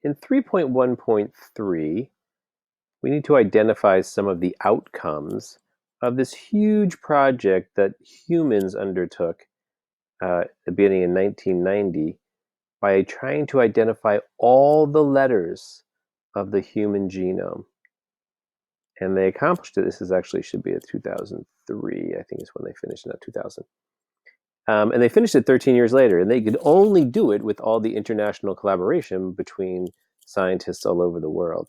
in 3.1.3, we need to identify some of the outcomes of this huge project that humans undertook beginning in 1990 by trying to identify all the letters of the human genome. And they accomplished it. This is actually should be a 2003, I think is when they finished, not 2000. And they finished it 13 years later, and they could only do it with all the international collaboration between scientists all over the world.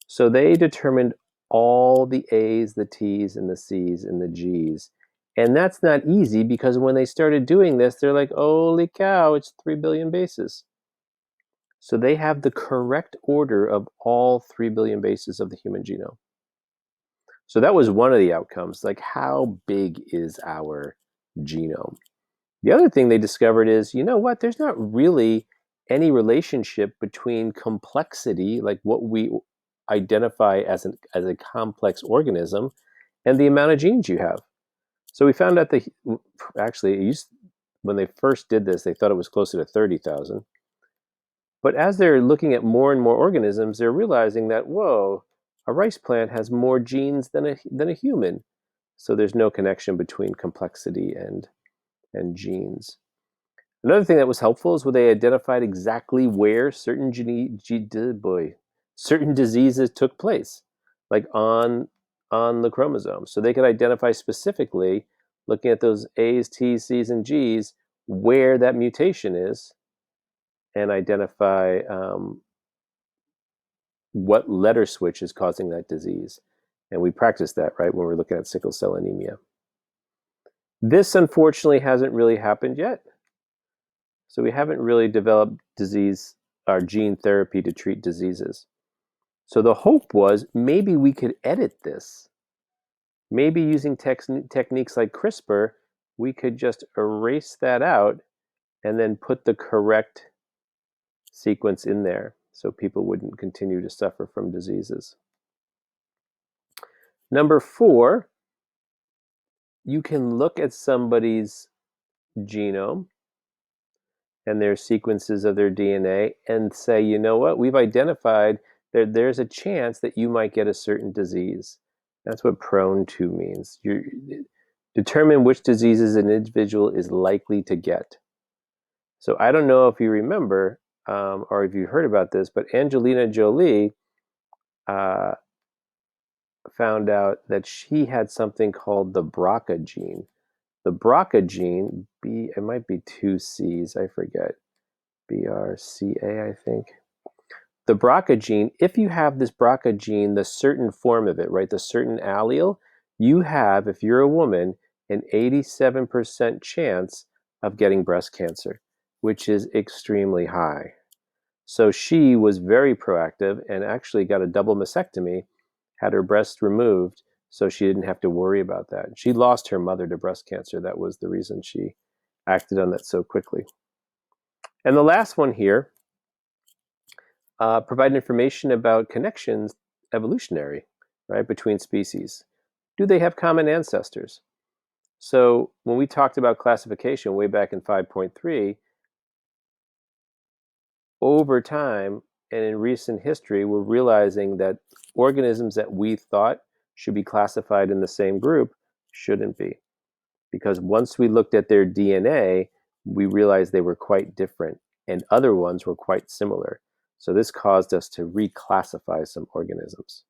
So they determined all the A's, the T's, and the C's, and the G's. And that's not easy because when they started doing this, they're like, holy cow, it's 3 billion bases. So they have the correct order of all 3 billion bases of the human genome. So that was one of the outcomes, like how big is our genome? The other thing they discovered is, you know what, there's not really any relationship between complexity, like what we identify as a complex organism, and the amount of genes you have. So we found out that actually, when they first did this, they thought it was closer to 30,000. But as they're looking at more and more organisms, they're realizing that, whoa, a rice plant has more genes than a human. So there's no connection between complexity and genes. Another thing that was helpful is when they identified exactly where certain certain diseases took place, like on the chromosome. So they could identify specifically, looking at those A's, T's, C's, and G's, where that mutation is, and identify what letter switch is causing that disease. And we practice that, right, when we're looking at sickle cell anemia. This, unfortunately, hasn't really happened yet. So we haven't really developed gene therapy to treat diseases. So the hope was maybe we could edit this. Maybe using techniques like CRISPR, we could just erase that out and then put the correct sequence in there so people wouldn't continue to suffer from diseases. Number 4, you can look at somebody's genome and their sequences of their DNA and say, you know what, we've identified there's a chance that you might get a certain disease. That's what prone to means. You determine which diseases an individual is likely to get. So I don't know if you remember or if you heard about this, but Angelina Jolie found out that she had something called the BRCA gene. The BRCA gene, it might be 2 C's, I forget. BRCA, I think. The BRCA gene, if you have this BRCA gene, the certain form of it, right, the certain allele, you have, if you're a woman, an 87% chance of getting breast cancer, which is extremely high. So she was very proactive and actually got a double mastectomy, had her breast removed, so she didn't have to worry about that. She lost her mother to breast cancer. That was the reason she acted on that so quickly. And the last one here, provide information about connections, evolutionary, right, between species. Do they have common ancestors? So when we talked about classification way back in 5.3, over time and in recent history, we're realizing that organisms that we thought should be classified in the same group shouldn't be. Because once we looked at their DNA, we realized they were quite different, and other ones were quite similar. So this caused us to reclassify some organisms.